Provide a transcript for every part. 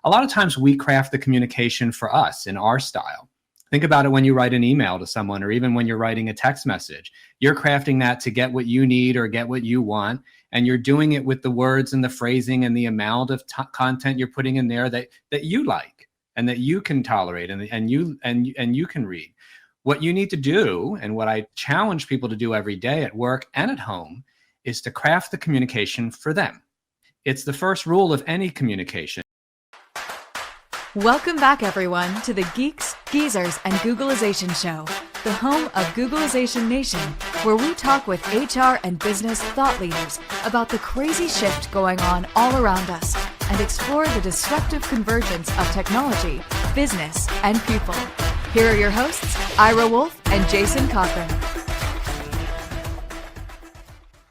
a lot of times we craft the communication for us in our style. Think about it when you write an email to someone, or even when you're writing a text message. You're crafting that to get what you need or get what you want. And you're doing it with the words and the phrasing and the amount of content you're putting in there that you like and that you can tolerate and you can read. What you need to do, and what I challenge people to do every day at work and at home, is to craft the communication for them. It's the first rule of any communication. Welcome back, everyone, to the Geeks, Geezers, and Googleization Show, the home of Googleization Nation, where we talk with HR and business thought leaders about the crazy shift going on all around us and explore the disruptive convergence of technology, business, and people. Here are your hosts, Ira Wolf and Jason Cochran.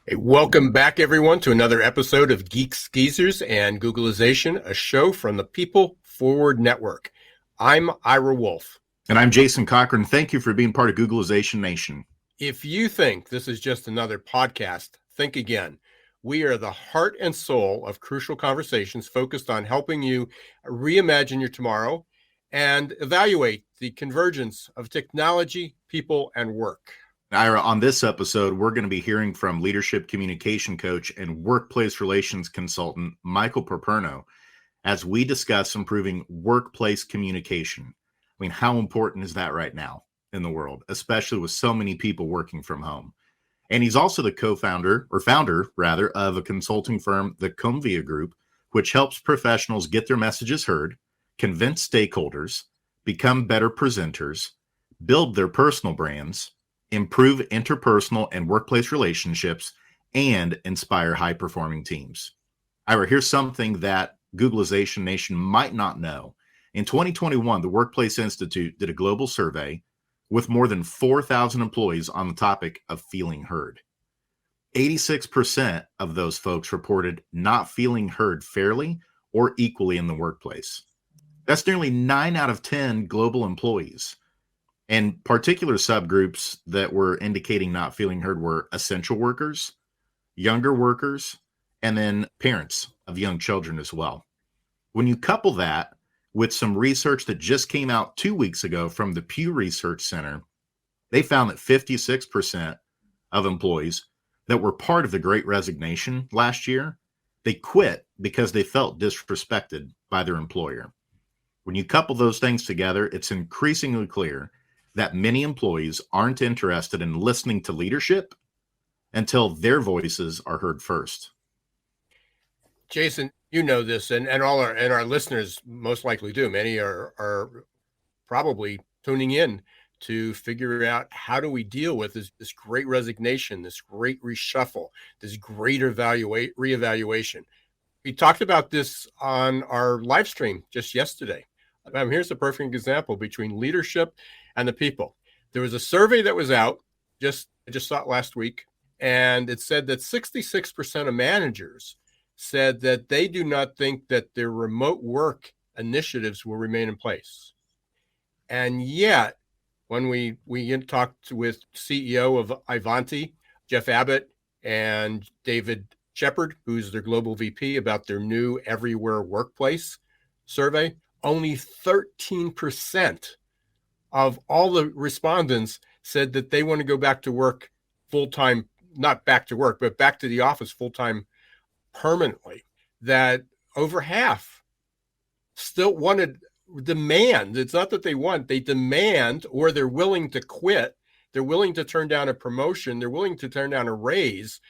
Hey, welcome back, everyone, to another episode of Geeks, Geezers, and Googleization, a show from the People Forward Network. I'm Ira Wolf. And I'm Jason Cochran. Thank you for being part of Googleization Nation. If you think this is just another podcast, think again. We are the heart and soul of crucial conversations focused on helping you reimagine your tomorrow and evaluate the convergence of technology, people, and work. Ira, on this episode, we're going to be hearing from leadership communication coach and workplace relations consultant Michael Piperno as we discuss improving workplace communication. I mean, how important is that right now in the world, especially with so many people working from home? And he's also the co-founder, or founder rather, of a consulting firm, the Comvia Group, which helps professionals get their messages heard, convince stakeholders, become better presenters, build their personal brands, improve interpersonal and workplace relationships, and inspire high-performing teams. Ira, here's something that Googleization Nation might not know. In 2021, the Workplace Institute did a global survey with more than 4,000 employees on the topic of feeling heard. 86% of those folks reported not feeling heard fairly or equally in the workplace. That's nearly 9 out of 10 global employees. And particular subgroups that were indicating not feeling heard were essential workers, younger workers, and then parents of young children as well. When you couple that with some research that just came out 2 weeks ago from the Pew Research Center, they found that 56% of employees that were part of the Great Resignation last year, they quit because they felt disrespected by their employer. When you couple those things together, it's increasingly clear that many employees aren't interested in listening to leadership until their voices are heard first. Jason, you know this, and all our listeners most likely do. Many are probably tuning in to figure out, how do we deal with this great resignation, this great reshuffle, this greater reevaluation. We talked about this on our live stream just yesterday. Here's a perfect example between leadership and the people. There was a survey that was out, I just saw it last week, and it said that 66% of managers said that they do not think that their remote work initiatives will remain in place. And yet, when we talked with CEO of Ivanti, Jeff Abbott, and David Shepard, who's their global VP, about their new Everywhere Workplace survey, only 13% of all the respondents said that they want to go back to work full-time, not back to work, but back to the office full-time permanently. That over half still demand. It's not that they want, they demand, or they're willing to quit. They're willing to turn down a promotion. They're willing to turn down a raise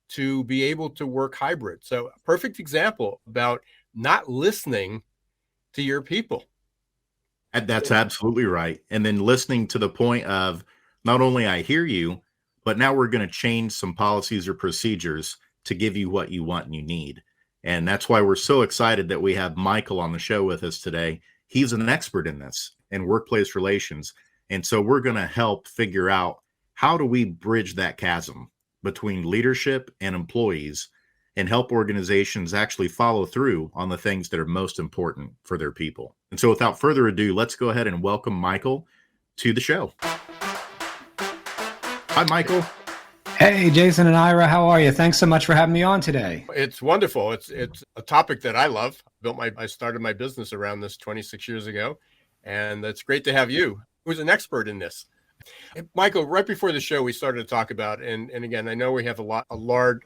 to be able to work hybrid. So a perfect example about not listening to your people. That's absolutely right. And then listening to the point of, not only I hear you, but now we're going to change some policies or procedures to give you what you want and you need. And that's why we're so excited that we have Michael on the show with us today. He's an expert in this, in workplace relations. And so we're going to help figure out, how do we bridge that chasm between leadership and employees and help organizations actually follow through on the things that are most important for their people. And so without further ado, let's go ahead and welcome Michael to the show. Hi, Michael. Hey, Jason and Ira, how are you? Thanks so much for having me on today. It's wonderful. It's a topic that I love. I started my business around this 26 years ago, and it's great to have you, who's an expert in this. Michael, right before the show, we started to talk about, and again, I know we have a large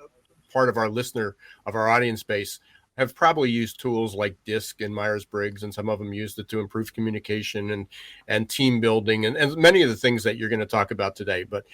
part of our audience base have probably used tools like DISC and Myers-Briggs, and some of them used it to improve communication and team building and many of the things that you're going to talk about today. But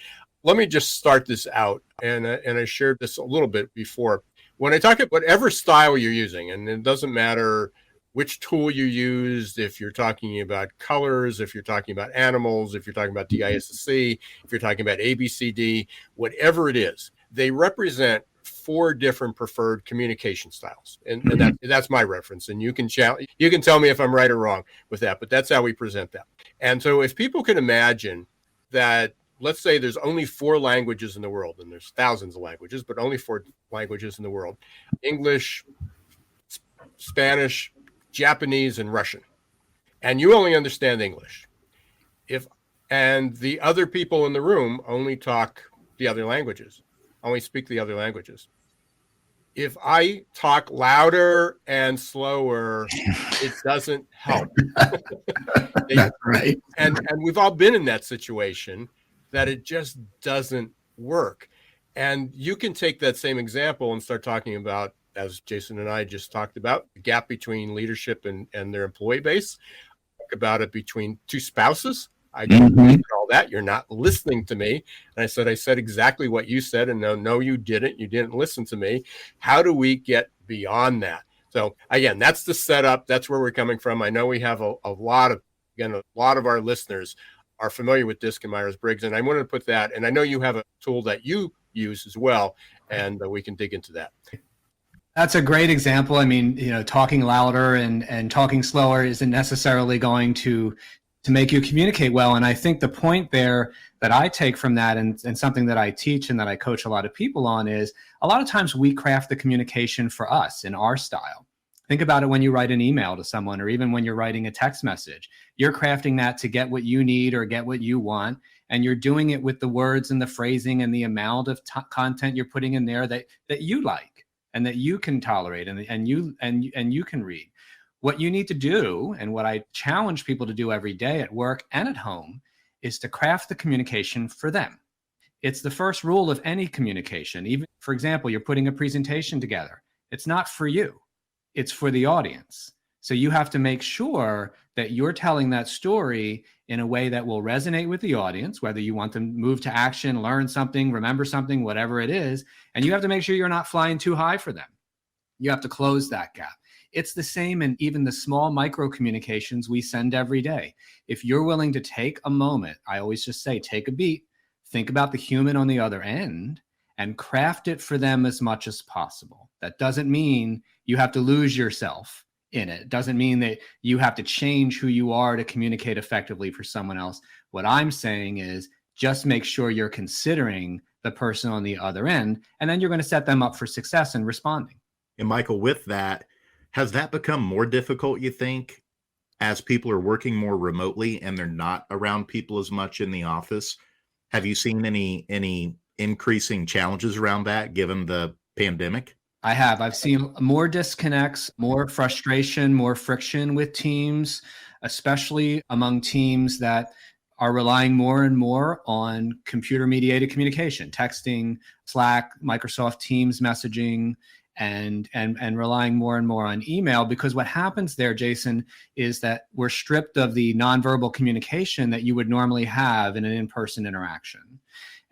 let me just start this out, and I shared this a little bit before. When I talk about whatever style you're using, and it doesn't matter which tool you used, if you're talking about colors, if you're talking about animals, if you're talking about DISC, if you're talking about ABCD, whatever it is, they represent 4 different preferred communication styles, and that's my reference. And you can tell me if I'm right or wrong with that, but that's how we present that. And so, if people can imagine that, let's say there's only 4 languages in the world, and there's thousands of languages, but only 4 languages in the world: English, Spanish, Japanese, and Russian. And you only understand English. And the other people in the room only talk the other languages, only speak the other languages. If I talk louder and slower, it doesn't help. That's right. And we've all been in that situation, that it just doesn't work. And you can take that same example and start talking about, as Jason and I just talked about, the gap between leadership and their employee base. Talk about it between 2 spouses. I don't all that. You're not listening to me. And I said exactly what you said. And no, you didn't. You didn't listen to me. How do we get beyond that? So again, that's the setup. That's where we're coming from. I know we have a lot of our listeners are familiar with DISC and Myers-Briggs. And I wanted to put that, and I know you have a tool that you use as well, and we can dig into that. That's a great example. I mean, talking louder and talking slower isn't necessarily going to make you communicate well. And I think the point there that I take from that, and something that I teach and that I coach a lot of people on, is a lot of times we craft the communication for us in our style. Think about it when you write an email to someone, or even when you're writing a text message. You're crafting that to get what you need or get what you want, and you're doing it with the words and the phrasing and the amount of content you're putting in there that you like and that you can tolerate and you can read. What you need to do, and what I challenge people to do every day at work and at home, is to craft the communication for them. It's the first rule of any communication. Even, for example, you're putting a presentation together. It's not for you. It's for the audience. So you have to make sure that you're telling that story in a way that will resonate with the audience, whether you want them to move to action, learn something, remember something, whatever it is. And you have to make sure you're not flying too high for them. You have to close that gap. It's the same in even the small micro communications we send every day. If you're willing to take a moment, I always just say, take a beat, think about the human on the other end, and craft it for them as much as possible. That doesn't mean you have to lose yourself in it. It doesn't mean that you have to change who you are to communicate effectively for someone else. What I'm saying is, just make sure you're considering the person on the other end, and then you're going to set them up for success in responding. And Michael, with that, has that become more difficult, you think, as people are working more remotely and they're not around people as much in the office? Have you seen any increasing challenges around that given the pandemic? I have. I've seen more disconnects, more frustration, more friction with teams, especially among teams that are relying more and more on computer-mediated communication, texting, Slack, Microsoft Teams messaging, and relying more and more on email. Because what happens there, Jason, is that we're stripped of the nonverbal communication that you would normally have in an in-person interaction.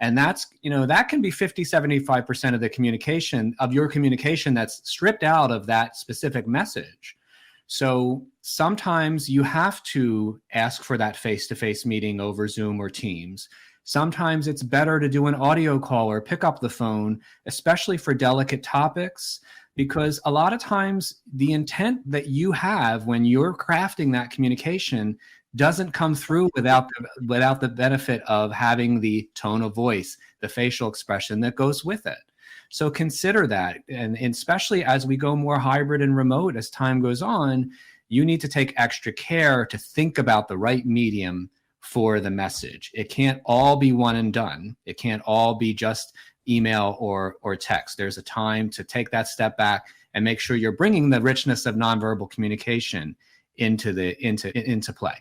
And that's, that can be 50, 75% of the communication, of your communication, that's stripped out of that specific message. So sometimes you have to ask for that face-to-face meeting over Zoom or Teams. Sometimes it's better to do an audio call or pick up the phone, especially for delicate topics, because a lot of times the intent that you have when you're crafting that communication doesn't come through without the benefit of having the tone of voice, the facial expression that goes with it. So consider that. And especially as we go more hybrid and remote as time goes on, you need to take extra care to think about the right medium for the message. It can't all be one and done. It can't all be just email or text. There's a time to take that step back and make sure you're bringing the richness of nonverbal communication into play.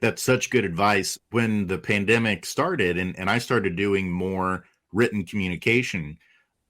That's such good advice. When the pandemic started and I started doing more written communication,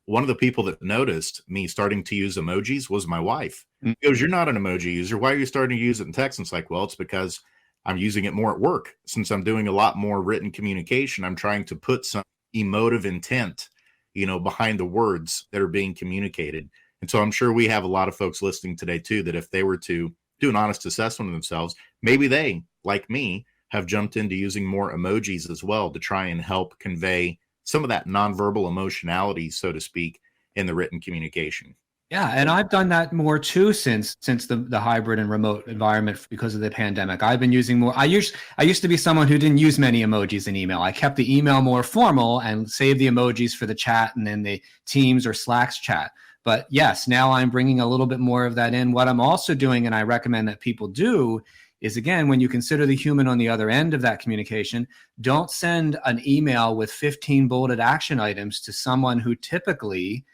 one of the people that noticed me starting to use emojis was my wife. She goes, "You're not an emoji user. Why are you starting to use it in text?" And it's like, well, it's because I'm using it more at work. Since I'm doing a lot more written communication, I'm trying to put some emotive intent, behind the words that are being communicated. And so I'm sure we have a lot of folks listening today too, that if they were to do an honest assessment of themselves, maybe they, like me, have jumped into using more emojis as well to try and help convey some of that nonverbal emotionality, so to speak, in the written communication. Yeah, and I've done that more too since the hybrid and remote environment because of the pandemic. I've been using more. I used to be someone who didn't use many emojis in email. I kept the email more formal and saved the emojis for the chat and then the Teams or Slack's chat. But yes, now I'm bringing a little bit more of that in. What I'm also doing, and I recommend that people do, is again, when you consider the human on the other end of that communication, don't send an email with 15 bulleted action items to someone who typically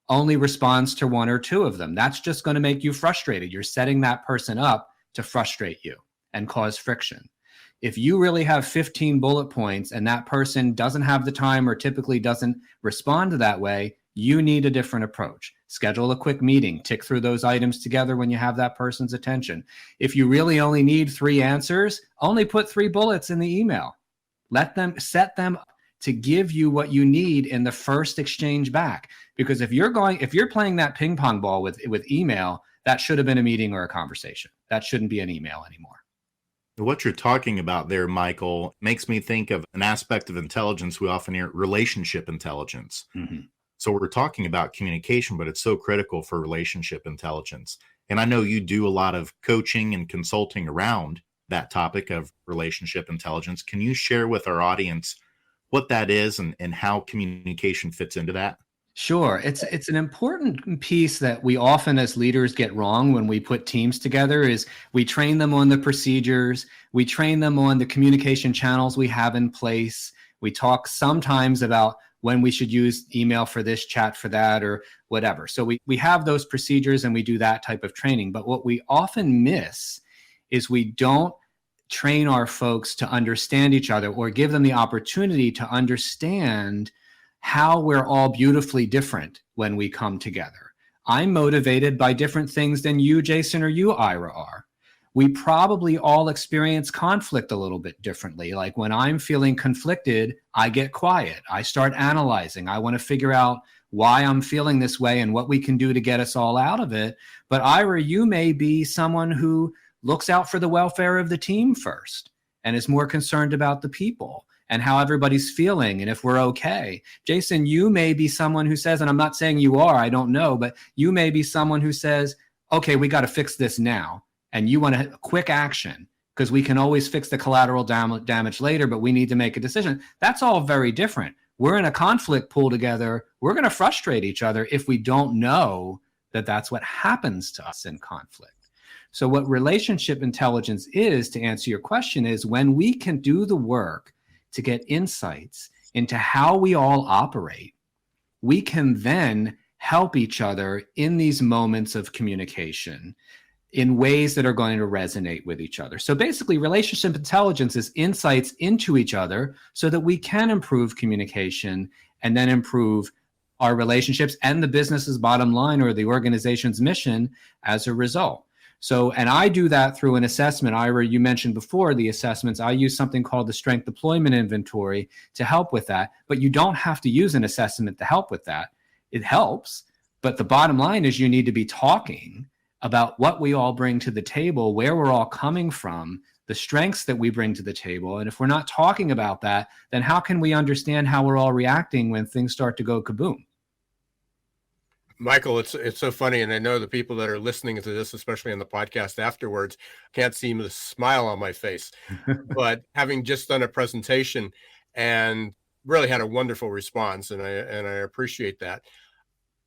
only responds to one or two of them. That's just going to make you frustrated. You're setting that person up to frustrate you and cause friction. If you really have 15 bullet points and that person doesn't have the time or typically doesn't respond to that way, you need a different approach. Schedule a quick meeting, tick through those items together when you have that person's attention. If you really only need 3 answers, only put 3 bullets in the email. Set them to give you what you need in the first exchange back. Because if you're playing that ping pong ball with email, that should have been a meeting or a conversation. That shouldn't be an email anymore. What you're talking about there, Michael, makes me think of an aspect of intelligence we often hear, relationship intelligence. Mm-hmm. So we're talking about communication, but it's so critical for relationship intelligence. And I know you do a lot of coaching and consulting around that topic of relationship intelligence. Can you share with our audience what that is and how communication fits into that? Sure. It's an important piece that we often as leaders get wrong when we put teams together is we train them on the procedures, we train them on the communication channels we have in place. We talk sometimes about when we should use email for this, chat for that, or whatever. So we have those procedures and we do that type of training. But what we often miss is we don't train our folks to understand each other or give them the opportunity to understand how we're all beautifully different when we come together. I'm motivated by different things than you, Jason, or you, Ira, are. We probably all experience conflict a little bit differently. Like when I'm feeling conflicted, I get quiet. I start analyzing. I want to figure out why I'm feeling this way and what we can do to get us all out of it. But Ira, you may be someone who looks out for the welfare of the team first and is more concerned about the people and how everybody's feeling and if we're okay. Jason, you may be someone who says, and I'm not saying you are, I don't know, but you may be someone who says, okay, we got to fix this now. And you want a quick action because we can always fix the collateral damage later, but we need to make a decision. That's all very different. We're in a conflict pool together. We're going to frustrate each other if we don't know that that's what happens to us in conflict. So what relationship intelligence is, to answer your question, is when we can do the work to get insights into how we all operate, we can then help each other in these moments of communication in ways that are going to resonate with each other. So basically, relationship intelligence is insights into each other so that we can improve communication and then improve our relationships and the business's bottom line or the organization's mission as a result. So, and I do that through an assessment. Ira, you mentioned before the assessments. I use something called the Strength Deployment Inventory to help with that, but you don't have to use an assessment to help with that. It helps, but the bottom line is you need to be talking about what we all bring to the table, where we're all coming from, the strengths that we bring to the table. And if we're not talking about that, then how can we understand how we're all reacting when things start to go kaboom? Michael, it's so funny. And I know the people that are listening to this, especially on the podcast afterwards, can't see the smile on my face. But having just done a presentation and really had a wonderful response, and I appreciate that,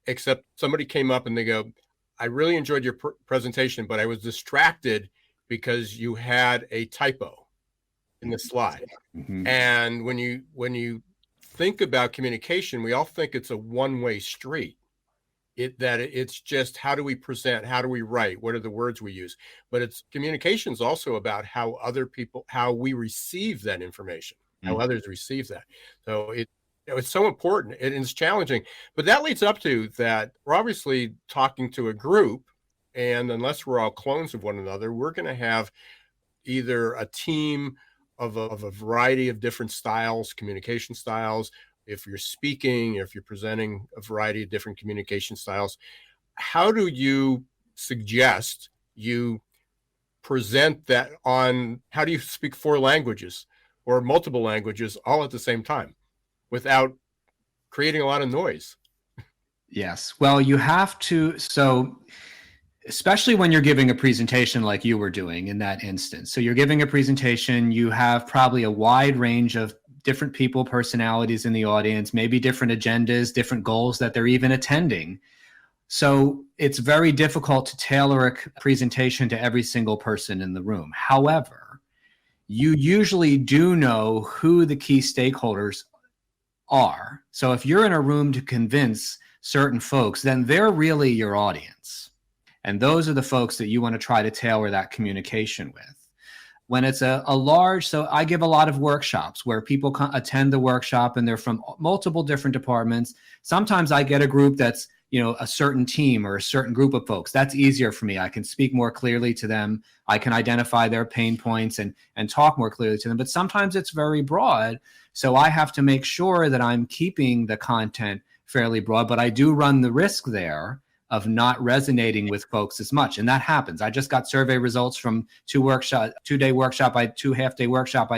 except somebody came up and they go, I really enjoyed your presentation, but I was distracted because you had a typo in the slide. Mm-hmm. And when you think about communication, we all think it's a one-way street. It's just, how do we present, how do we write, what are the words we use? But communication is also about how we receive that information, how others receive that. So it's so important, and it's challenging. But that leads up to that we're obviously talking to a group, and unless we're all clones of one another, we're going to have either a team of a variety of different styles, communication styles. If you're speaking, if you're presenting, a variety of different communication styles. How do you suggest you present that how do you speak 4 languages or multiple languages all at the same time without creating a lot of noise? Yes. Well, you have to. So especially when you're giving a presentation like you were doing in that instance. So you're giving a presentation, you have probably a wide range of different people, personalities in the audience, maybe different agendas, different goals that they're even attending. So it's very difficult to tailor a presentation to every single person in the room. However, you usually do know who the key stakeholders are. So if you're in a room to convince certain folks, then they're really your audience. And those are the folks that you want to try to tailor that communication with. When it's so I give a lot of workshops where people attend the workshop and they're from multiple different departments. Sometimes I get a group that's, a certain team or a certain group of folks. That's easier for me. I can speak more clearly to them. I can identify their pain points and talk more clearly to them. But sometimes it's very broad. So I have to make sure that I'm keeping the content fairly broad, but I do run the risk there of not resonating with folks as much. And that happens. I just got survey results from 2 half-day workshop I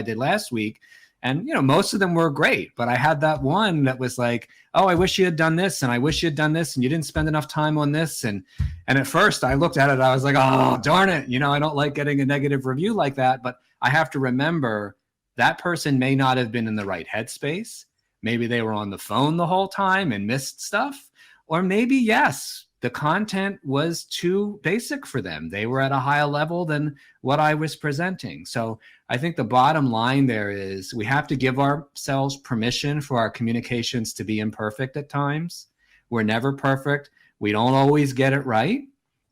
did last week. And, most of them were great, but I had that one that was like, oh, I wish you had done this. And I wish you had done this. And you didn't spend enough time on this. And at first I looked at it, I was like, oh, darn it. I don't like getting a negative review like that, but I have to remember that person may not have been in the right headspace. Maybe they were on the phone the whole time and missed stuff. Or maybe, yes, the content was too basic for them. They were at a higher level than what I was presenting. So I think the bottom line there is we have to give ourselves permission for our communications to be imperfect at times. We're never perfect. We don't always get it right.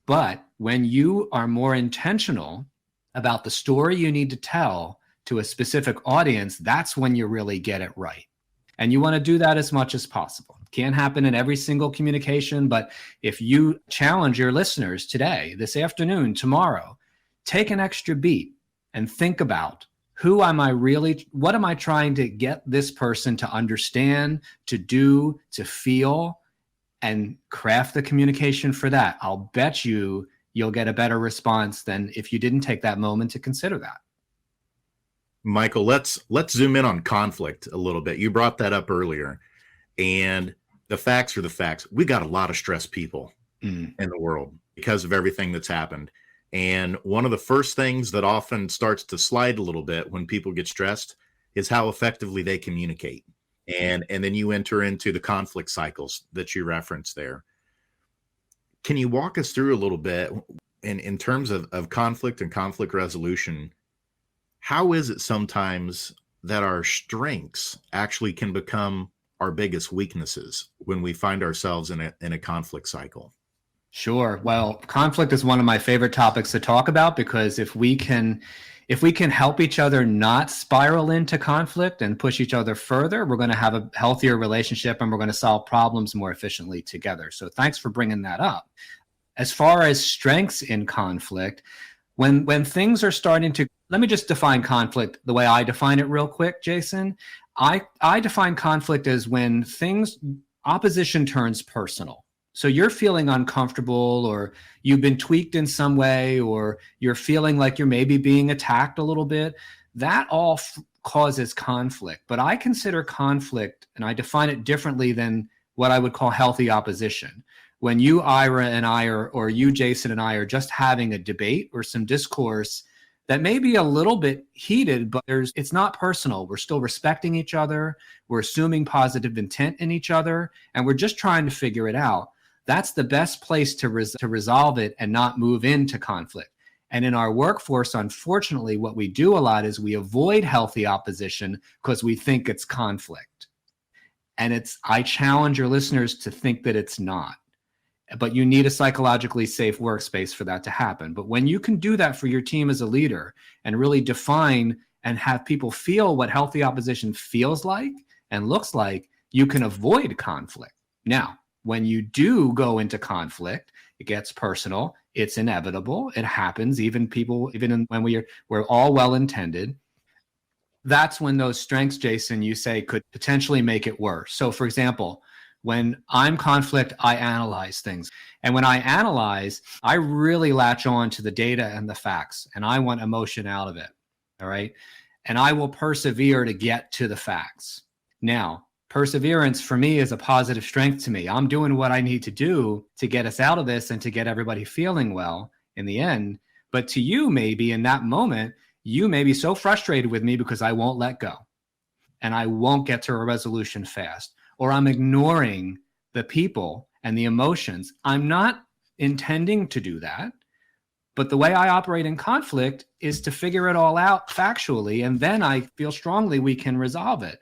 But when you are more intentional about the story you need to tell to a specific audience, that's when you really get it right. And you want to do that as much as possible. Can't happen in every single communication, but if you challenge your listeners today, this afternoon, tomorrow, take an extra beat and think about what am I trying to get this person to understand, to do, to feel, and craft the communication for that. I'll bet you'll get a better response than if you didn't take that moment to consider that. Michael, let's zoom in on conflict a little bit. You brought that up earlier, and the facts are the facts. We got a lot of stressed people in the world because of everything that's happened. And one of the first things that often starts to slide a little bit when people get stressed is how effectively they communicate. And then you enter into the conflict cycles that you referenced there. Can you walk us through a little bit in terms of conflict and conflict resolution? How is it sometimes that our strengths actually can become our biggest weaknesses when we find ourselves in a conflict cycle? Sure. Well, conflict is one of my favorite topics to talk about, because if we can help each other not spiral into conflict and push each other further, we're going to have a healthier relationship and we're going to solve problems more efficiently together. So thanks for bringing that up. As far as strengths in conflict, when things are starting to, let me just define conflict the way I define it real quick, Jason. I define conflict as when opposition turns personal. So you're feeling uncomfortable, or you've been tweaked in some way, or you're feeling like you're maybe being attacked a little bit. That all causes conflict. But I consider conflict, and I define it differently than what I would call healthy opposition. When you, Ira, and I, or you, Jason, and I are just having a debate or some discourse that may be a little bit heated, but it's not personal. We're still respecting each other. We're assuming positive intent in each other, and we're just trying to figure it out. That's the best place to resolve it and not move into conflict. And in our workforce, unfortunately, what we do a lot is we avoid healthy opposition because we think it's conflict. And I challenge your listeners to think that it's not. But you need a psychologically safe workspace for that to happen. But when you can do that for your team as a leader and really define and have people feel what healthy opposition feels like and looks like, you can avoid conflict. Now, when you do go into conflict, it gets personal. It's inevitable. It happens. When we're all well-intended. That's when those strengths, Jason, you say could potentially make it worse. So for example, when I'm conflict, I analyze things. And when I analyze, I really latch on to the data and the facts, and I want emotion out of it. All right. And I will persevere to get to the facts. Now, perseverance for me is a positive strength to me. I'm doing what I need to do to get us out of this and to get everybody feeling well in the end. But to you, maybe in that moment, you may be so frustrated with me because I won't let go and I won't get to a resolution fast, or I'm ignoring the people and the emotions. I'm not intending to do that, but the way I operate in conflict is to figure it all out factually, and then I feel strongly we can resolve it.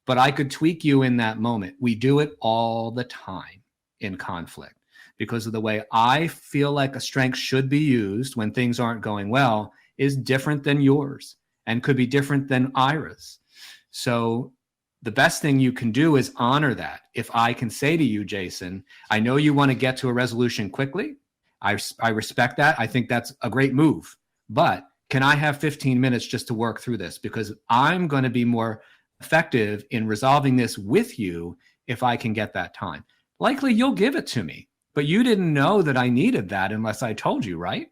But I could tweak you in that moment. We do it all the time in conflict because of the way I feel like a strength should be used when things aren't going well is different than yours and could be different than Ira's. So the best thing you can do is honor that. If I can say to you, Jason, I know you want to get to a resolution quickly. I respect that. I think that's a great move. But can I have 15 minutes just to work through this? Because I'm going to be more effective in resolving this with you if I can get that time. Likely you'll give it to me, but you didn't know that I needed that unless I told you, right?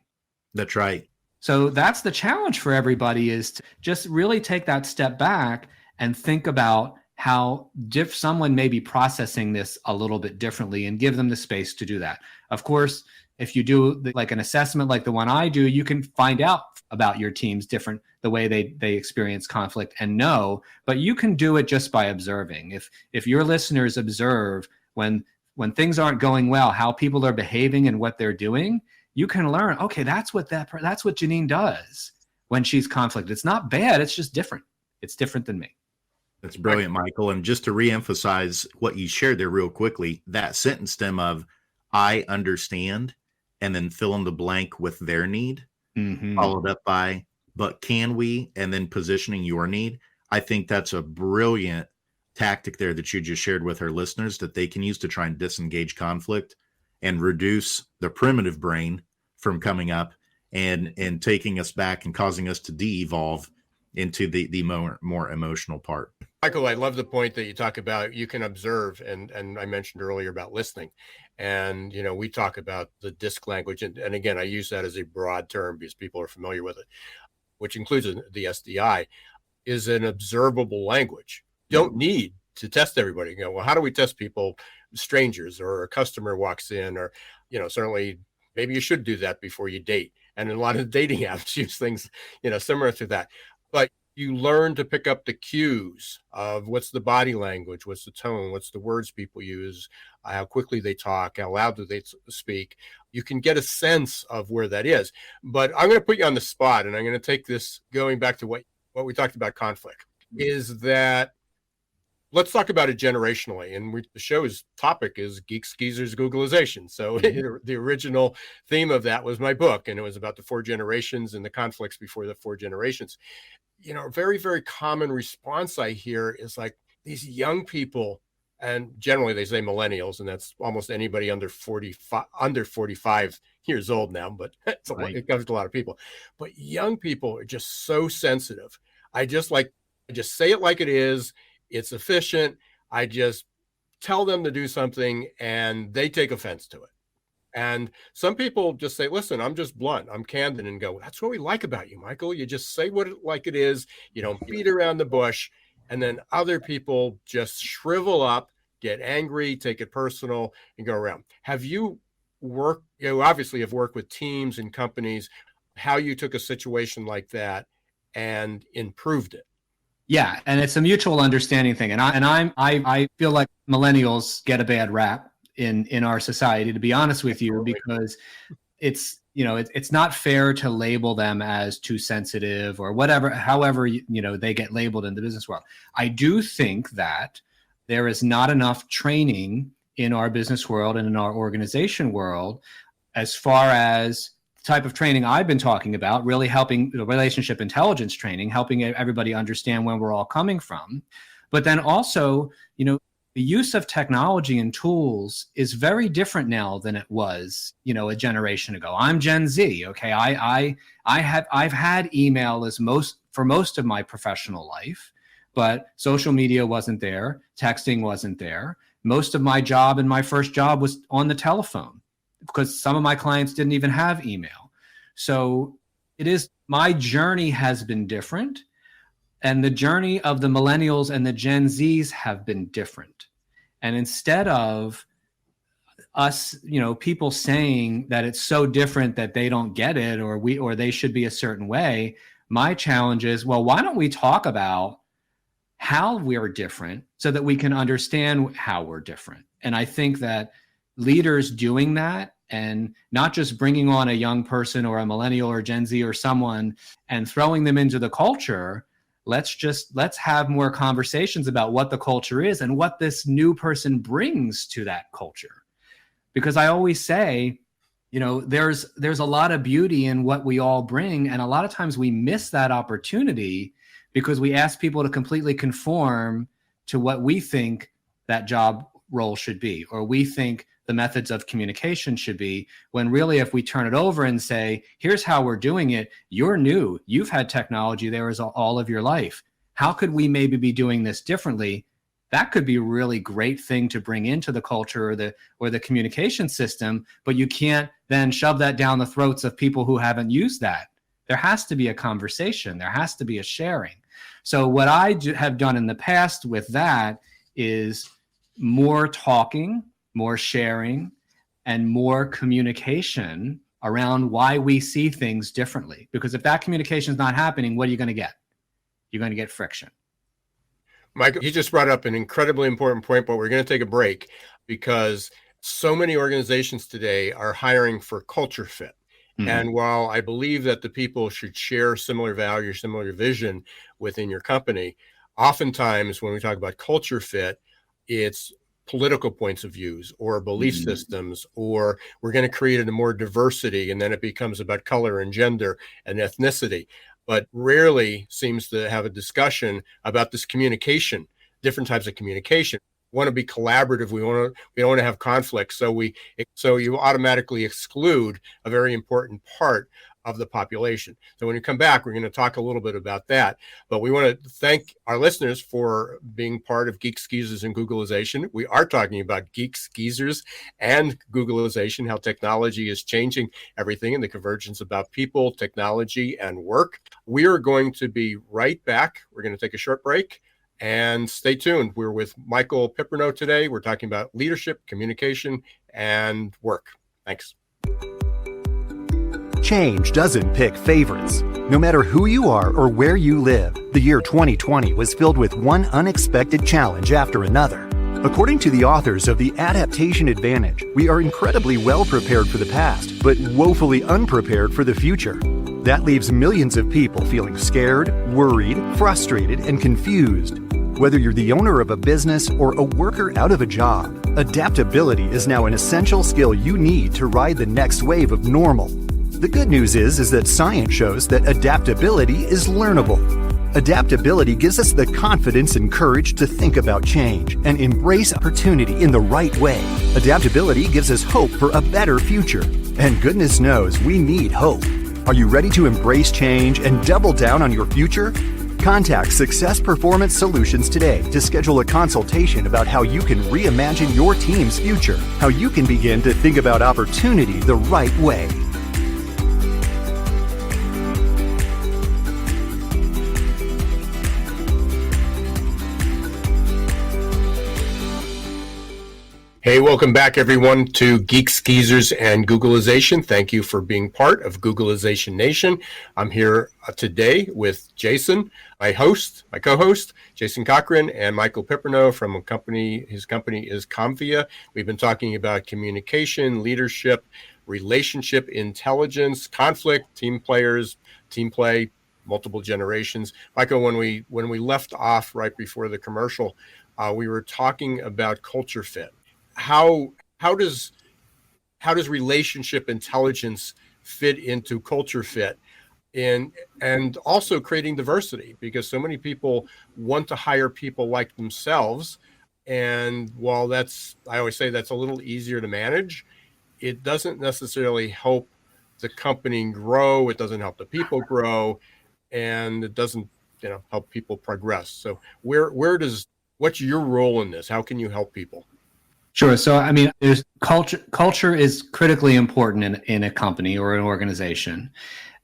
That's right. So that's the challenge for everybody, is to just really take that step back and think about how someone may be processing this a little bit differently and give them the space to do that. Of course, if you do like an assessment like the one I do, you can find out about your team's different, the way they experience conflict and know, but you can do it just by observing. If your listeners observe when things aren't going well, how people are behaving and what they're doing, you can learn, okay, that's what Janine does when she's conflict. It's not bad. It's just different. It's different than me. That's brilliant, Michael. And just to reemphasize what you shared there real quickly, that sentence stem of I understand and then fill in the blank with their need, followed up by, but can we, and then positioning your need. I think that's a brilliant tactic there that you just shared with our listeners that they can use to try and disengage conflict and reduce the primitive brain from coming up and taking us back and causing us to de-evolve into the more emotional part. Michael, I love the point that you talk about. You can observe, and I mentioned earlier about listening. And, we talk about the disc language. And again, I use that as a broad term because people are familiar with it, which includes the SDI, is an observable language. You don't need to test everybody. Well, how do we test people, strangers, or a customer walks in, or, certainly maybe you should do that before you date. And a lot of dating apps use things, similar to that. But you learn to pick up the cues of what's the body language, what's the tone, what's the words people use, how quickly they talk, how loud do they speak. You can get a sense of where that is. But I'm going to put you on the spot, and I'm going to take this going back to what we talked about conflict, is that let's talk about it generationally. And the show's topic is Geeks, Geezers, Googleization. So the original theme of that was my book, and it was about the 4 generations and the conflicts before the 4 generations. A very, very common response I hear is like these young people, and generally they say millennials, and that's almost anybody under 45 years old now, but it covers a lot of people. But young people are just so sensitive. I just say it like it is. It's efficient. I just tell them to do something and they take offense to it. And some people just say, listen, I'm just blunt. I'm candid, and go, that's what we like about you, Michael. You just say like it is. You don't beat around the bush. And then other people just shrivel up, get angry, take it personal, and go around. Have you worked, obviously have worked with teams and companies, how you took a situation like that and improved it? Yeah, and it's a mutual understanding thing. And I feel like millennials get a bad rap in our society, to be honest with you, because it's not fair to label them as too sensitive or whatever, however they get labeled in the business world. I do think that there is not enough training in our business world and in our organization world as far as the type of training I've been talking about, really helping the relationship intelligence training, helping everybody understand where we're all coming from. But then also, the use of technology and tools is very different now than it was, a generation ago. I'm Gen Z. Okay. I've had email for most of my professional life, but social media wasn't there. Texting wasn't there. Most of my job and my first job was on the telephone because some of my clients didn't even have email. So my journey has been different, and the journey of the millennials and the Gen Zs have been different. And instead of us, people saying that it's so different that they don't get it or they should be a certain way, my challenge is, well, why don't we talk about how we're different so that we can understand how we're different? And I think that leaders doing that, and not just bringing on a young person or a millennial or Gen Z or someone and throwing them into the culture, let's have more conversations about what the culture is and what this new person brings to that culture. Because I always say, there's a lot of beauty in what we all bring, and a lot of times we miss that opportunity because we ask people to completely conform to what we think that job role should be, or we think the methods of communication should be, when really if we turn it over and say, here's how we're doing it, you're new, you've had technology there as all of your life. How could we maybe be doing this differently? That could be a really great thing to bring into the culture or the communication system, but you can't then shove that down the throats of people who haven't used that. There has to be a conversation. There has to be a sharing. So what I have done in the past with that is more talking, more sharing, and more communication around why we see things differently. Because if that communication is not happening, what are you going to get? You're going to get friction. Michael, you just brought up an incredibly important point, but we're going to take a break because so many organizations today are hiring for culture fit. Mm-hmm. And while I believe that the people should share similar values, similar vision within your company, oftentimes when we talk about culture fit, it's political points of views or belief systems, or we're going to create a more diversity, and then it becomes about color and gender and ethnicity, but rarely seems to have a discussion about this communication, different types of communication. We want to be collaborative. We don't want to have conflict. So you automatically exclude a very important part of the population. So when you come back, we're going to talk a little bit about that. But we want to thank our listeners for being part of Geeks, Geezers, and Googleization. We are talking about Geeks, Geezers, and Googleization, how technology is changing everything, and the convergence about people, technology, and work. We are going to be right back. We're going to take a short break. And stay tuned. We're with Michael Piperno today. We're talking about leadership, communication, and work. Thanks. Change doesn't pick favorites. No matter who you are or where you live, the year 2020 was filled with one unexpected challenge after another. According to the authors of The Adaptation Advantage, we are incredibly well prepared for the past, but woefully unprepared for the future. That leaves millions of people feeling scared, worried, frustrated, and confused. Whether you're the owner of a business or a worker out of a job, adaptability is now an essential skill you need to ride the next wave of normal. The good news is that science shows that adaptability is learnable. Adaptability gives us the confidence and courage to think about change and embrace opportunity in the right way. Adaptability gives us hope for a better future. And goodness knows we need hope. Are you ready to embrace change and double down on your future? Contact Success Performance Solutions today to schedule a consultation about how you can reimagine your team's future, how you can begin to think about opportunity the right way. Hey, welcome back, everyone, to Geeks, Geezers, and Googleization. Thank you for being part of Googleization Nation. I'm here today with Jason, my co-host, Jason Cochran, and Michael Piperno from a company. His company is Comvia. We've been talking about communication, leadership, relationship intelligence, conflict, team players, team play, multiple generations. Michael, when we left off right before the commercial, we were talking about culture fit. How does relationship intelligence fit into culture fit? And also creating diversity, because so many people want to hire people like themselves. And while I always say that's a little easier to manage, it doesn't necessarily help the company grow. It doesn't help the people grow, and it doesn't, help people progress. So what's your role in this? How can you help people? Sure. So, I mean, there's culture. Culture is critically important in a company or an organization.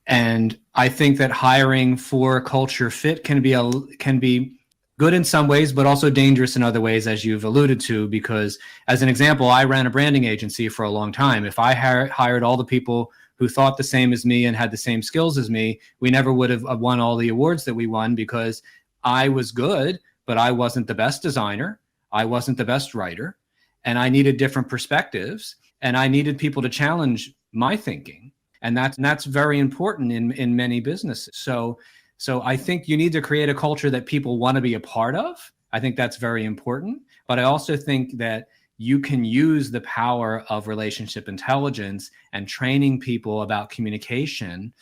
And I think that hiring for culture fit can be good in some ways, but also dangerous in other ways, as you've alluded to, because as an example, I ran a branding agency for a long time. If I hired all the people who thought the same as me and had the same skills as me, we never would have won all the awards that we won, because I was good, but I wasn't the best designer. I wasn't the best writer, and I needed different perspectives, and I needed people to challenge my thinking. And that's very important in many businesses. So I think you need to create a culture that people want to be a part of. I think that's very important. But I also think that you can use the power of relationship intelligence and training people about communication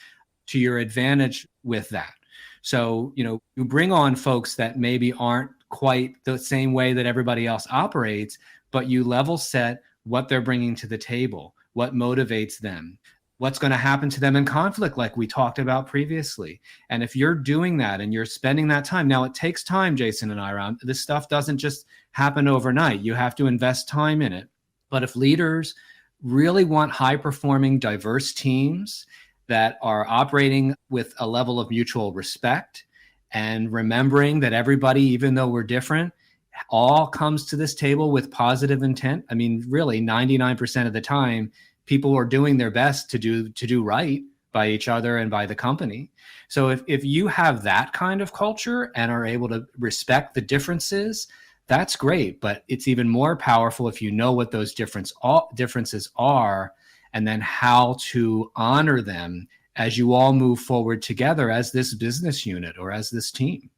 to your advantage with that. So, you bring on folks that maybe aren't quite the same way that everybody else operates, but you level set what they're bringing to the table, what motivates them, what's going to happen to them in conflict, like we talked about previously. And if you're doing that and you're spending that time, now it takes time, Jason and I, this stuff doesn't just happen overnight. You have to invest time in it. But if leaders really want high-performing, diverse teams that are operating with a level of mutual respect and remembering that everybody, even though we're different, all comes to this table with positive intent. I mean, really, 99% of the time, people are doing their best to do right by each other and by the company. So if you have that kind of culture and are able to respect the differences, that's great. But it's even more powerful if you know what those differences are, and then how to honor them as you all move forward together as this business unit or as this team.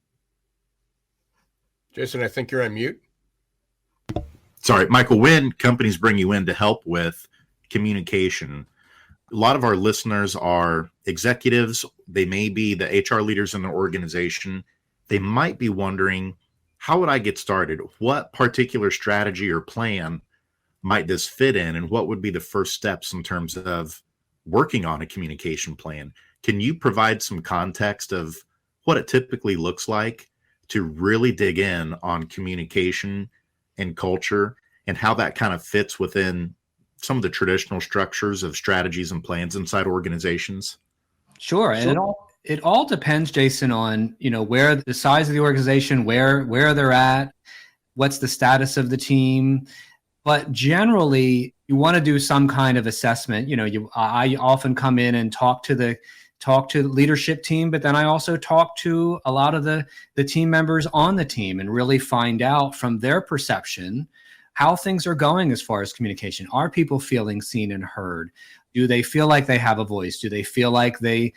Jason, I think you're on mute. Sorry, Michael, when companies bring you in to help with communication, a lot of our listeners are executives. They may be the HR leaders in their organization. They might be wondering, how would I get started? What particular strategy or plan might this fit in? And what would be the first steps in terms of working on a communication plan? Can you provide some context of what it typically looks like to really dig in on communication and culture, and how that kind of fits within some of the traditional structures of strategies and plans inside organizations? Sure. And it all depends, Jason, on, where the size of the organization, where they're at, what's the status of the team. But generally, you want to do some kind of assessment. I often come in and talk to the leadership team, but then I also talk to a lot of the team members on the team and really find out from their perception how things are going as far as communication. Are people feeling seen and heard? Do they feel like they have a voice? Do they feel like they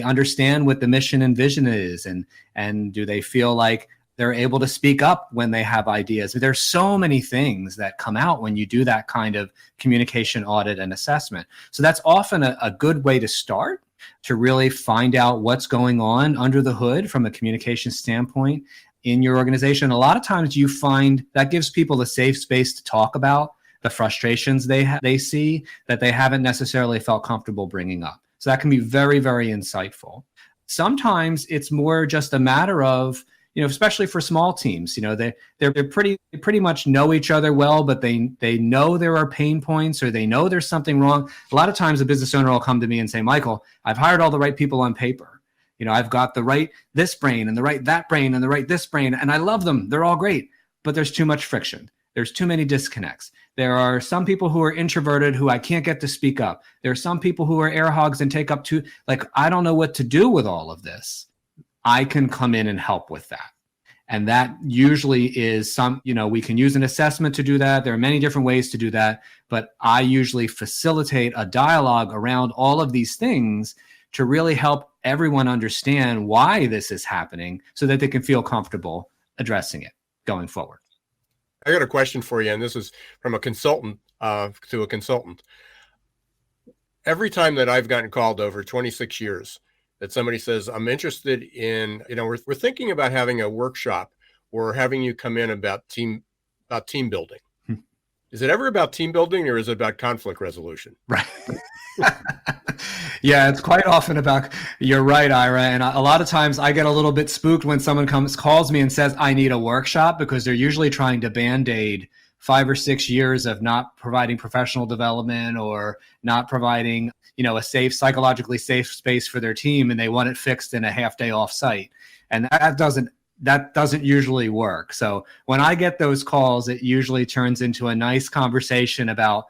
understand what the mission and vision is? And do they feel like they're able to speak up when they have ideas? There's so many things that come out when you do that kind of communication audit and assessment. So that's often a good way to start, to really find out what's going on under the hood from a communication standpoint in your organization. A lot of times you find that gives people a safe space to talk about the frustrations they see that they haven't necessarily felt comfortable bringing up. So that can be very, very insightful. Sometimes it's more just a matter of, especially for small teams, they're pretty much know each other well, but they know there are pain points, or they know there's something wrong. A lot of times a business owner will come to me and say, Michael, I've hired all the right people on paper. I've got the right this brain and the right that brain and the right this brain, and I love them. They're all great, but there's too much friction. There's too many disconnects. There are some people who are introverted who I can't get to speak up. There are some people who are air hogs and take up I don't know what to do with all of this. I can come in and help with that. And that usually is we can use an assessment to do that. There are many different ways to do that, but I usually facilitate a dialogue around all of these things to really help everyone understand why this is happening so that they can feel comfortable addressing it going forward. I got a question for you, and this is from a consultant to a consultant. Every time that I've gotten called over 26 years that somebody says, I'm interested in, we're thinking about having a workshop or having you come in about team building. Is it ever about team building, or is it about conflict resolution? Right. Yeah, it's quite often about, you're right, Ira. And a lot of times I get a little bit spooked when someone calls me and says, I need a workshop, because they're usually trying to Band-Aid 5 or 6 years of not providing professional development or not providing, a psychologically safe space for their team. And they want it fixed in a half day off site. And that doesn't usually work. So when I get those calls, it usually turns into a nice conversation about,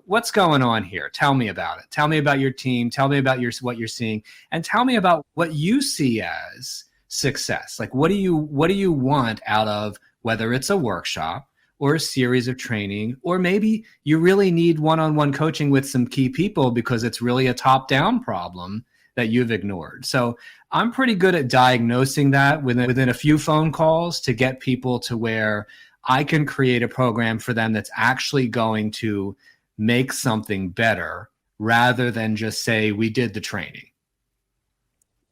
what's going on here? Tell me about it. Tell me about your team. Tell me about what you're seeing, and tell me about what you see as success. Like, what do you want out of, whether it's a workshop or a series of training, or maybe you really need one-on-one coaching with some key people because it's really a top-down problem that you've ignored. So I'm pretty good at diagnosing that within a few phone calls to get people to where I can create a program for them that's actually going to make something better, rather than just say, we did the training.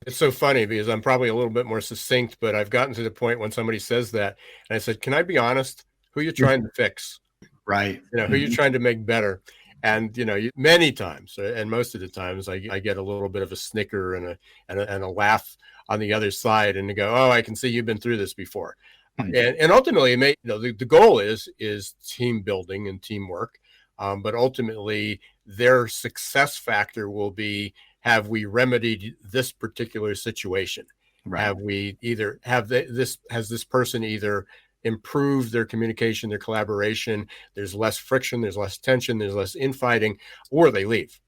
It's so funny because I'm probably a little bit more succinct, but I've gotten to the point when somebody says that, and I said, can I be honest? Who you're trying to fix? Right. Who you're trying to make better. And, many times, and most of the times, I get a little bit of a snicker and a laugh on the other side, and they go, oh, I can see you've been through this before. Mm-hmm. And ultimately, the goal is team building and teamwork. But ultimately, their success factor will be, have we remedied this particular situation? Right. Has this person either improved their communication, their collaboration? There's less friction, there's less tension, there's less infighting, or they leave.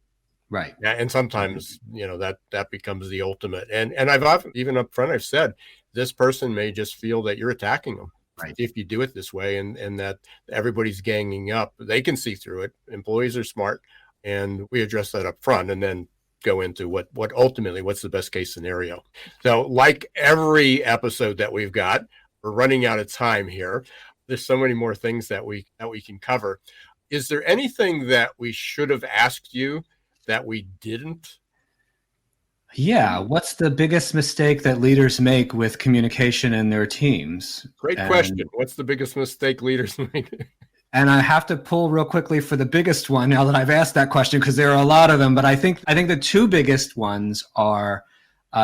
Right. And sometimes, that becomes the ultimate. And I've often, even up front, I've said, this person may just feel that you're attacking them. Right. If you do it this way, and that everybody's ganging up, they can see through it. Employees are smart, and we address that up front, and then go into what ultimately, what's the best case scenario. So like every episode that we've got, we're running out of time here. There's so many more things that we can cover. Is there anything that we should have asked you that we didn't? Yeah. What's the biggest mistake that leaders make with communication in their teams? Great question. What's the biggest mistake leaders make? And I have to pull real quickly for the biggest one now that I've asked that question, because there are a lot of them. But I think the two biggest ones are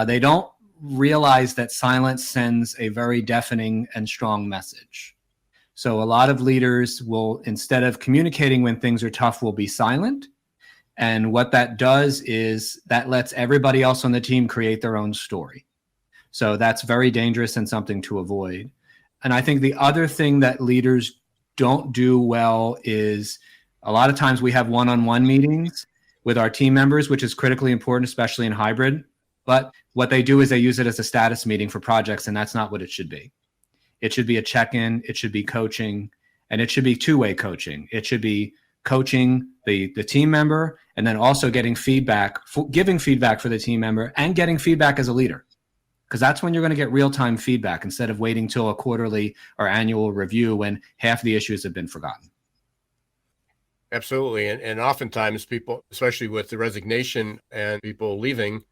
they don't realize that silence sends a very deafening and strong message. So a lot of leaders will, instead of communicating when things are tough, will be silent. And what that does is that lets everybody else on the team create their own story. So that's very dangerous and something to avoid. And I think the other thing that leaders don't do well is, a lot of times we have one-on-one meetings with our team members, which is critically important, especially in hybrid. But what they do is they use it as a status meeting for projects, and that's not what it should be. It should be a check-in, it should be coaching, and it should be two-way coaching. It should be coaching the team member, and then also getting feedback, giving feedback for the team member, and getting feedback as a leader. Because that's when you're going to get real-time feedback, instead of waiting till a quarterly or annual review when half the issues have been forgotten. Absolutely. And oftentimes people, especially with the resignation and people leaving,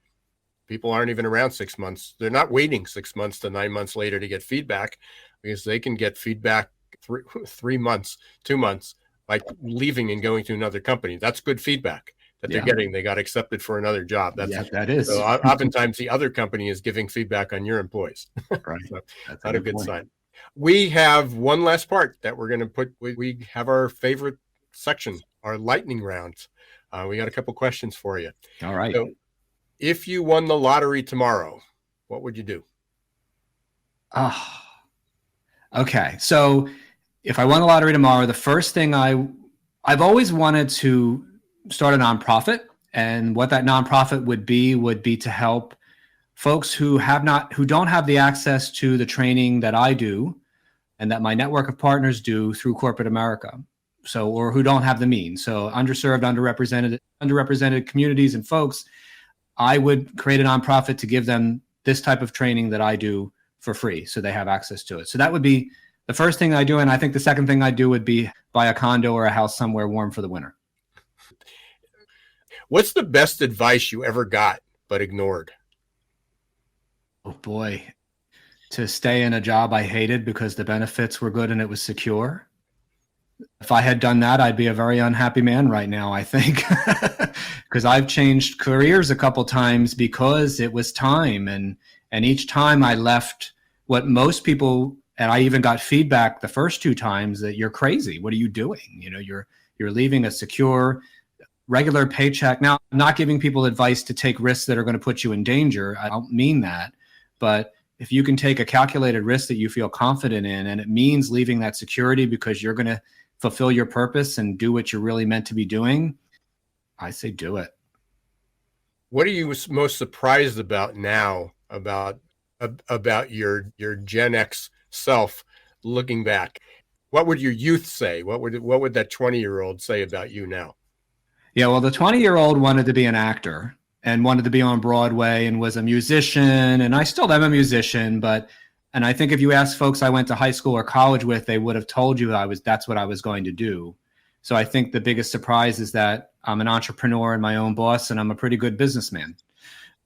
people aren't even around 6 months. They're not waiting 6 months to 9 months later to get feedback, because they can get feedback 3 months, 2 months, by leaving and going to another company. That's good feedback that they're getting. They got accepted for another job. That is. So oftentimes the other company is giving feedback on your employees. Right. So that's not a good sign. We have one last part that we're going to put. We have our favorite section, our lightning round. We got a couple questions for you. All right. So if you won the lottery tomorrow, what would you do? Okay. So if I won the lottery tomorrow, the first thing I've always wanted to start a nonprofit, and what that nonprofit would be to help folks who don't have the access to the training that I do and that my network of partners do through corporate America. So, or who don't have the means. So underserved, underrepresented communities and folks, I would create a nonprofit to give them this type of training that I do for free, so they have access to it. So that would be The first thing I do, and I think the second thing I do, would be buy a condo or a house somewhere warm for the winter. What's the best advice you ever got but ignored? Oh boy, to stay in a job I hated because the benefits were good and it was secure. If I had done that, I'd be a very unhappy man right now, I think, because I've changed careers a couple times because it was time. And each time I left what most people, and I even got feedback the first two times that you're crazy. What are you doing? You know, you're leaving a secure, regular paycheck. Now, I'm not giving people advice to take risks that are going to put you in danger. I don't mean that. But if you can take a calculated risk that you feel confident in, and it means leaving that security because you're going to fulfill your purpose and do what you're really meant to be doing, I say do it. What are you most surprised about now about your Gen X self looking back? What would your youth say? What would that 20-year-old say about you now? Yeah, well, the 20-year-old wanted to be an actor and wanted to be on Broadway and was a musician, and I still am a musician, and I think if you ask folks I went to high school or college with, they would have told you that's what I was going to do. So I think the biggest surprise is that I'm an entrepreneur and my own boss, and I'm a pretty good businessman.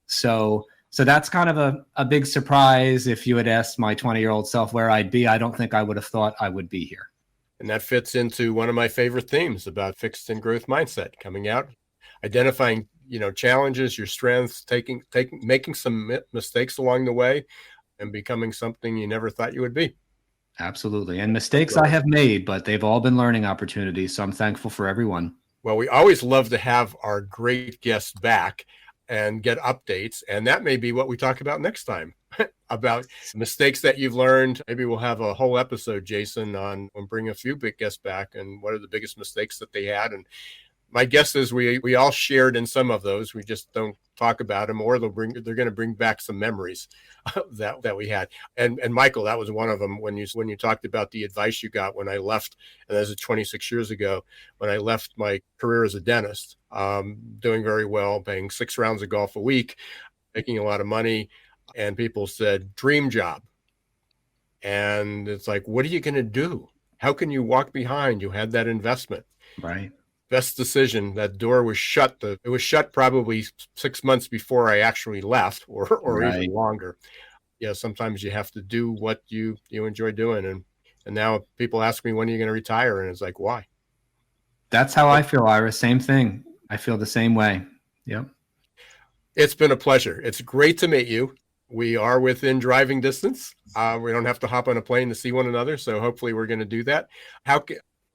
So that's kind of a big surprise. If you had asked my 20-year-old self where I'd be, I don't think I would have thought I would be here. And that fits into one of my favorite themes about fixed and growth mindset, coming out, identifying, challenges, your strengths, making some mistakes along the way, and becoming something you never thought you would be. Absolutely. And mistakes I have made, but they've all been learning opportunities. So I'm thankful for everyone. Well, we always love to have our great guests back and get updates. And that may be what we talk about next time, about mistakes that you've learned. Maybe we'll have a whole episode, Jason, on bring a few big guests back and what are the biggest mistakes that they had. And my guess is we all shared in some of those. We just don't talk about them, or they're going to bring back some memories that we had. And Michael, that was one of them when you talked about the advice you got when I left, and that was 26 years ago, when I left my career as a dentist, doing very well, playing 6 rounds of golf a week, making a lot of money, and people said, dream job. And it's like, what are you going to do? How can you walk behind? You had that investment. Right. Best decision. That door was shut. It was shut probably 6 months before I actually left, or Right. even longer. Yeah, sometimes you have to do what you enjoy doing. And now people ask me, when are you going to retire? And it's like, why? That's how I feel, Ira. Same thing. I feel the same way. Yep. It's been a pleasure. It's great to meet you. We are within driving distance. We don't have to hop on a plane to see one another. So hopefully we're going to do that.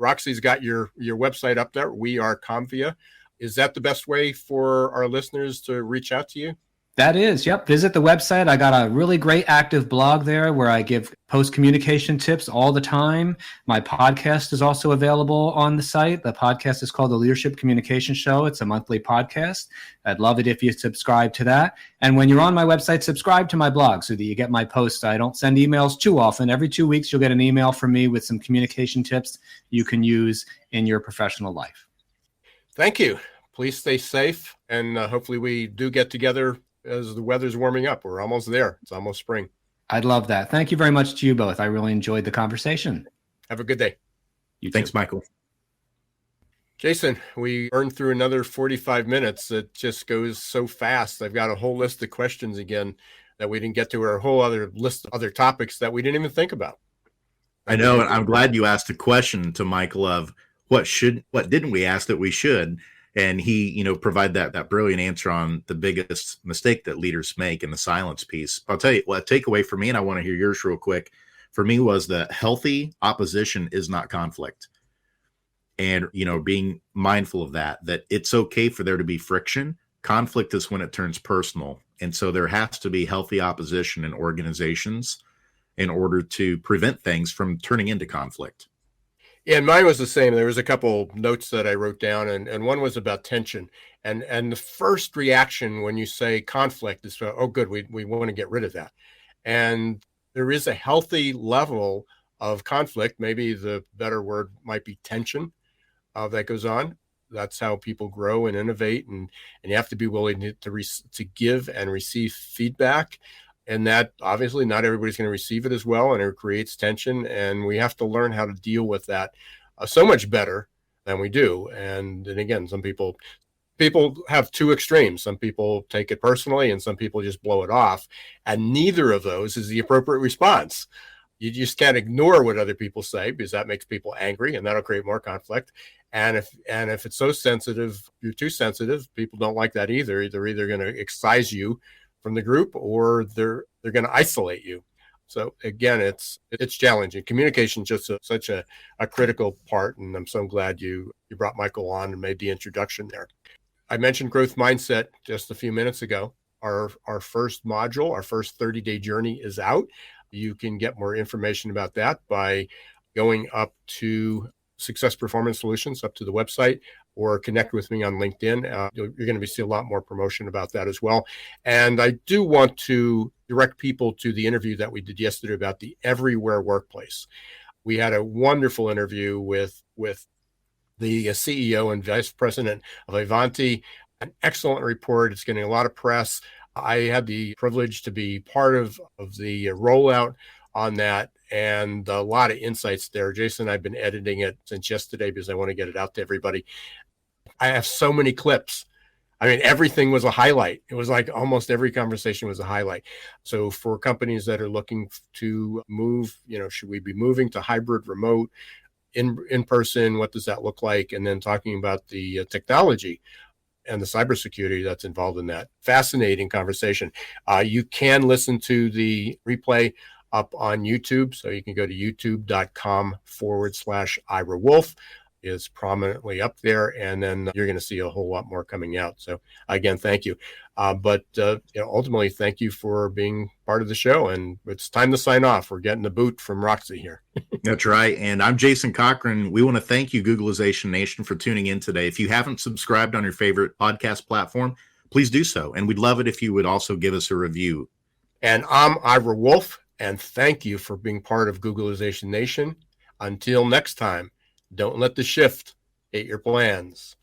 Roxy's got your website up there. We are Comvia. Is that the best way for our listeners to reach out to you? That is, yep. Visit the website. I got a really great active blog there where I post communication tips all the time. My podcast is also available on the site. The podcast is called The Leadership Communication Show. It's a monthly podcast. I'd love it if you subscribe to that. And when you're on my website, subscribe to my blog so that you get my posts. I don't send emails too often. Every 2 weeks, you'll get an email from me with some communication tips you can use in your professional life. Thank you. Please stay safe. And hopefully we do get together as the weather's warming up. We're almost there. It's almost spring. I'd love that. Thank you very much to you both. I really enjoyed the conversation. Have a good day. Thanks, Michael. Jason, we earned through another 45 minutes. It just goes so fast. I've got a whole list of questions again that we didn't get to, or a whole other list of other topics that we didn't even think about. I know, and I'm glad you asked a question to Michael of what didn't we ask that we should? And he, provide that brilliant answer on the biggest mistake that leaders make in the silence piece. I'll tell you what, takeaway for me, and I want to hear yours real quick, for me was that healthy opposition is not conflict. And, being mindful of that it's okay for there to be friction. Conflict is when it turns personal. And so there has to be healthy opposition in organizations in order to prevent things from turning into conflict. Yeah, and mine was the same. There was a couple notes that I wrote down, and one was about tension. And the first reaction when you say conflict is, oh, good, we want to get rid of that. And there is a healthy level of conflict. Maybe the better word might be tension that goes on. That's how people grow and innovate, and you have to be willing to give and receive feedback. And that obviously not everybody's going to receive it as well, and it creates tension. And we have to learn how to deal with that so much better than we do. And again, some people have two extremes. Some people take it personally, and some people just blow it off. And neither of those is the appropriate response. You just can't ignore what other people say, because that makes people angry, and that'll create more conflict. And if it's so sensitive, you're too sensitive, people don't like that either. They're either going to excise you from the group, or they're going to isolate you. So again, it's challenging. Communication is just such a critical part, and I'm so glad you brought Michael on and made the introduction there. I mentioned growth mindset just a few minutes ago. Our first module, our first 30-day journey is out. You can get more information about that by going up to Success Performance Solutions, up to the website, or connect with me on LinkedIn. You're going to see a lot more promotion about that as well. And I do want to direct people to the interview that we did yesterday about the everywhere workplace. We had a wonderful interview with the CEO and vice president of Ivanti. An excellent report. It's getting a lot of press. I had the privilege to be part of the rollout on that, and a lot of insights there. Jason and I have been editing it since yesterday because I want to get it out to everybody. I have so many clips. I mean, everything was a highlight. It was like almost every conversation was a highlight. So for companies that are looking to move, should we be moving to hybrid, remote, in person? What does that look like? And then talking about the technology and the cybersecurity that's involved in that. Fascinating conversation. You can listen to the replay up on YouTube. So you can go to youtube.com/Ira Wolf. Is prominently up there, and then you're going to see a whole lot more coming out. So again, thank you. But ultimately, thank you for being part of the show, and it's time to sign off. We're getting the boot from Roxy here. That's right. And I'm Jason Cochran. We want to thank you, Googlization Nation, for tuning in today. If you haven't subscribed on your favorite podcast platform, please do so. And we'd love it if you would also give us a review. And I'm Ira Wolf, and thank you for being part of Googlization Nation. Until next time, don't let the shift hit your plans.